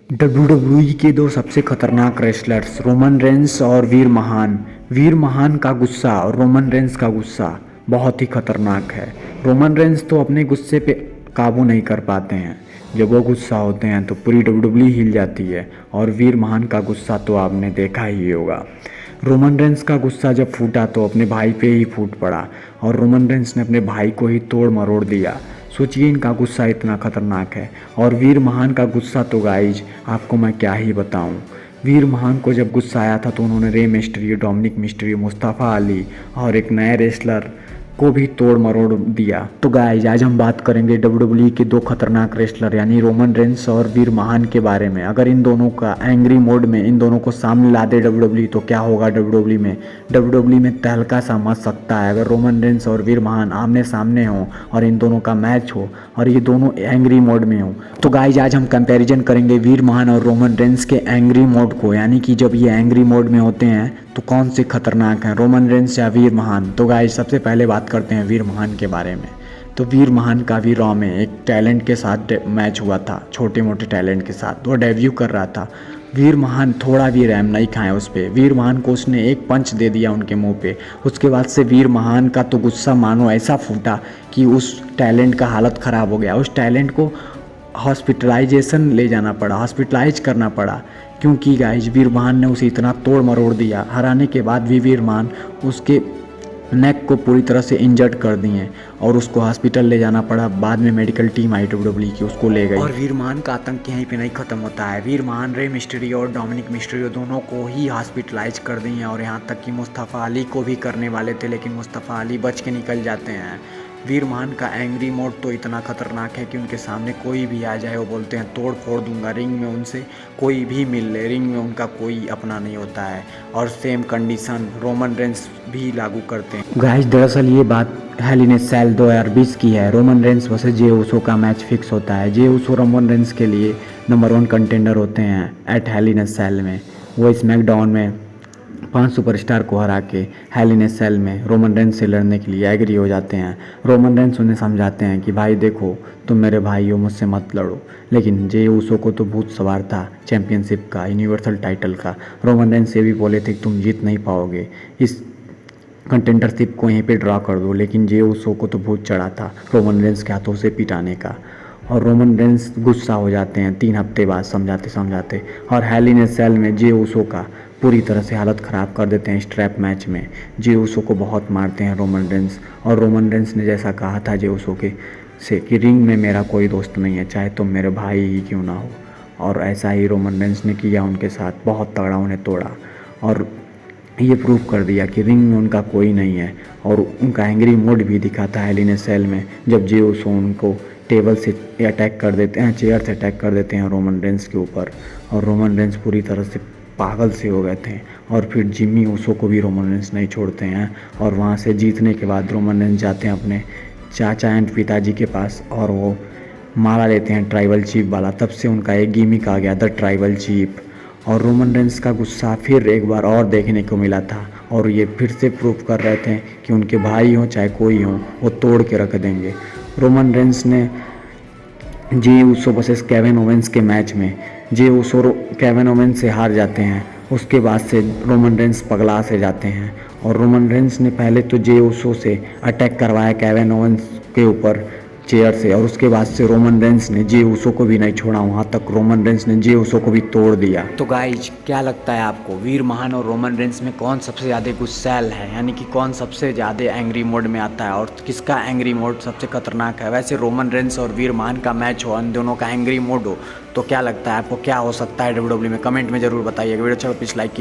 WWE के दो सबसे खतरनाक रेसलर्स रोमन रेंस और वीर महान का गुस्सा और रोमन रेंस का गुस्सा बहुत ही खतरनाक है। रोमन रेंस तो अपने गुस्से पे काबू नहीं कर पाते हैं। जब वो गुस्सा होते हैं तो पूरी WWE हिल जाती है। और वीर महान का गुस्सा तो आपने देखा ही होगा। रोमन रेंस का गुस्सा जब फूटा तो अपने भाई पे ही फूट पड़ा और रोमन रेंस ने अपने भाई को ही तोड़ मरोड़ दिया। सोचिए इनका गुस्सा इतना खतरनाक है। और वीर महान का गुस्सा तो गाइज आपको मैं क्या ही बताऊं। वीर महान को जब गुस्सा आया था तो उन्होंने Rey Mysterio, Dominik Mysterio, Mustafa Ali और एक नए रेसलर को भी तोड़ मरोड़ दिया। तो गाइज आज हम बात करेंगे WWE के दो खतरनाक रेसलर यानी रोमन रेंस और वीर महान के बारे में। अगर इन दोनों का एंग्री मोड में इन दोनों को सामने ला दे WWE तो क्या होगा WWE में। WWE में तहलका सा मच सकता है अगर रोमन रेंस और वीर महान आमने सामने हों और इन दोनों का मैच हो और ये दोनों एंग्री मोड में हो। तो गाइज आज हम कंपैरिजन करेंगे वीर महान और रोमन रेंस के एंग्री मोड को, यानी कि जब ये एंग्री मोड में होते हैं तो कौन से खतरनाक हैं, रोमन रेंस या वीर महान। तो गाइज सबसे पहले बात करते हैं वीर महान के बारे में। तो वीर महान का भी रॉ में एक टैलेंट के साथ मैच हुआ था, छोटे मोटे टैलेंट के साथ। वो डेब्यू कर रहा था। वीर महान थोड़ा भी रैम नहीं खाए उस पर। वीर महान को उसने एक पंच दे दिया उनके मुंह पे। उसके बाद से वीर महान का तो गुस्सा मानो ऐसा फूटा कि उस टैलेंट का हालत ख़राब हो गया। उस टैलेंट को हॉस्पिटलाइजेशन ले जाना पड़ा, हॉस्पिटलाइज करना पड़ा, क्योंकि गाइज वीर महान ने उसे इतना तोड़ मरोड़ दिया। हराने के बाद भी वीर महान उसके नेक को पूरी तरह से इंजर्ड कर दिए और उसको हॉस्पिटल ले जाना पड़ा। बाद में मेडिकल टीम आई WWE की, उसको ले गई। और वीर महान का आतंक यहीं पे नहीं खत्म होता है। वीर महान रे मिस्ट्रियो और डोमिनिक मिस्ट्रियो दोनों को ही हॉस्पिटलाइज कर दिए और यहाँ तक कि मुस्तफ़ा अली को भी करने वाले थे, लेकिन मुस्तफ़ा अली बच के निकल जाते हैं। वीर महान का एंग्री मोड तो इतना खतरनाक है कि उनके सामने कोई भी आ जाए वो बोलते हैं तोड़ फोड़ दूंगा। रिंग में उनसे कोई भी मिल ले, रिंग में उनका कोई अपना नहीं होता है। और सेम कंडीशन रोमन रेंस भी लागू करते हैं। गाइस दरअसल ये बात हेल इन ए सेल 2020 की है। रोमन रेंस वर्सेस जे उसो का मैच फिक्स होता है। जे उसो रोमन रेंस के लिए नंबर 1 कंटेंडर होते हैं एट हेल इन ए सेल में। वो स्मैकडाउन में 5 सुपरस्टार को हरा के हेल इन ए सेल में रोमन रेंस से लड़ने के लिए एग्री हो जाते हैं। रोमन रेंस उन्हें समझाते हैं कि भाई देखो तुम मेरे भाई हो, मुझसे मत लड़ो। लेकिन जे उसो को तो भूत सवार था चैंपियनशिप का, यूनिवर्सल टाइटल का। रोमन रेंस से भी बोले थे कि तुम जीत नहीं पाओगे, इस कंटेंडरशिप को यहीं पे ड्रा कर दो। लेकिन जे उसो को तो भूत चढ़ा था रोमन रेंस के हाथों से पिटाने का। और रोमन रेंस गुस्सा हो जाते हैं 3 हफ्ते बाद समझाते समझाते, और हेल इन ए सेल में जे उसो का पूरी तरह से हालत ख़राब कर देते हैं। स्ट्रैप मैच में जे उसो को बहुत मारते हैं रोमन रेंस। और रोमन रेंस ने जैसा कहा था जे उसो के से कि रिंग में मेरा कोई दोस्त नहीं है, चाहे तुम मेरे भाई ही क्यों ना हो। और ऐसा ही रोमन रेंस ने किया उनके साथ, बहुत तगड़ा उन्हें तोड़ा और ये प्रूव कर दिया कि रिंग में उनका कोई नहीं है। और उनका एंग्री मोड भी दिखा था हेल इन ए सेल में, जब जे उसो उनको टेबल से अटैक कर देते हैं, चेयर से अटैक कर देते हैं रोमन रेंस के ऊपर। और रोमन रेंस पूरी तरह से पागल से हो गए थे। और फिर जिम्मी उसो को भी रोमन रेंस नहीं छोड़ते हैं। और वहाँ से जीतने के बाद रोमन रेंस जाते हैं अपने चाचा एंड पिताजी के पास और वो मारा लेते हैं ट्राइबल चीफ वाला। तब से उनका एक गिमिक आ गया, द ट्राइबल चीफ। और रोमन रेंस का गुस्सा फिर एक बार और देखने को मिला था और ये फिर से प्रूफ कर रहे थे कि उनके भाई हों चाहे कोई हो, वो तोड़ के रख देंगे। रोमन रेंस ने जे उसो वर्सेस केविन ओवेंस के मैच में जे उसो केविन ओवेंस से हार जाते हैं। उसके बाद से रोमन रेंस पगला से जाते हैं और रोमन रेंस ने पहले तो जे उसो से अटैक करवाया केविन ओवेंस के ऊपर चेयर से, और उसके बाद से रोमन रेंस ने जे उसो को भी नहीं छोड़ा। वहाँ तक रोमन रेंस ने जे उसो को भी तोड़ दिया। तो गाइज क्या लगता है आपको, वीर महान और रोमन रेंस में कौन सबसे ज़्यादा गुस्सैल है, यानी कि कौन सबसे ज़्यादा एंग्री मोड में आता है और किसका एंग्री मोड सबसे खतरनाक है। वैसे रोमन रेंस और वीर महान का मैच हो, इन दोनों का एंग्री मोड हो, तो क्या लगता है आपको क्या हो सकता है WWE में, कमेंट में ज़रूर बताइएगा। वीडियो अच्छा प्लीज़ लाइक